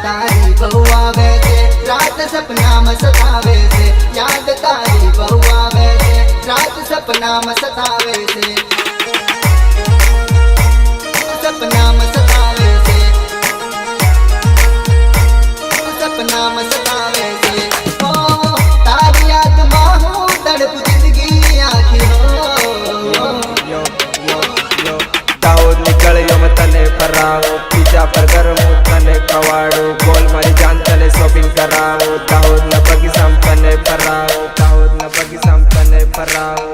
तारी बहु आवे छे रात सपना में सतावे छे। याद तारी बहु आवे छे रात सपना में सतावे छे। सपना में सतावे छे। सपना में सतावे छे। ओ तारी याद में हूँ तड़प जिंदगी आखी हो। दाऊद निकल यो मैं तने फराऊं पिज्जा बर्गर मुँह तने खवाड़ू बोल मारी जान तने शॉपिंग कराऊं। दाऊद न बगीचाम तने फराऊं। दाऊद न बगीचाम तने फराऊं।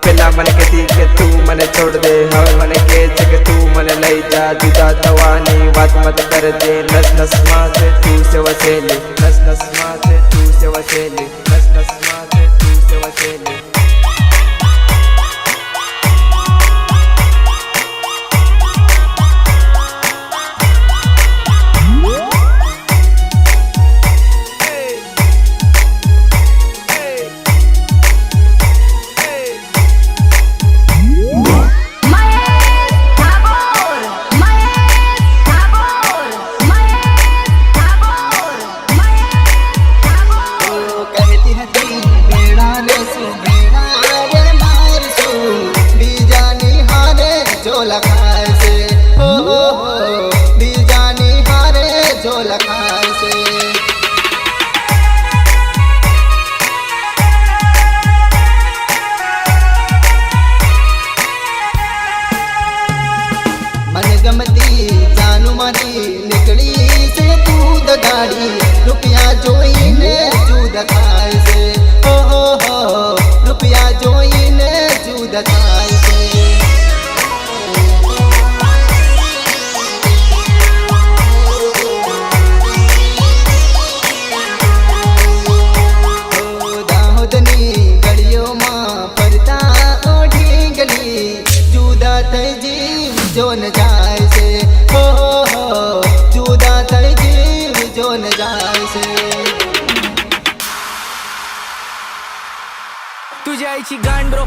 पेला मने कहती के तू मने छोड़ दे हवे मने कहे छे के तू मने लई जा जुदा थवानी बात मत कर दे। नस नस मां से तू से वसेली नस नस मां से तू से वसेली नस नस मां से तू से वसेली। गमती जानू मारी निकली से तू दगाड़ी रुपया जोईने जूद खाए से। हो रुपया जोईने जूद खाए से। दाहोदनी गलियों मां परता ओढ़ी गली जुदा थई जीव जो न जाए से। हो जुदा थई जीव जो न जाए से। तुझे आईची गांडरो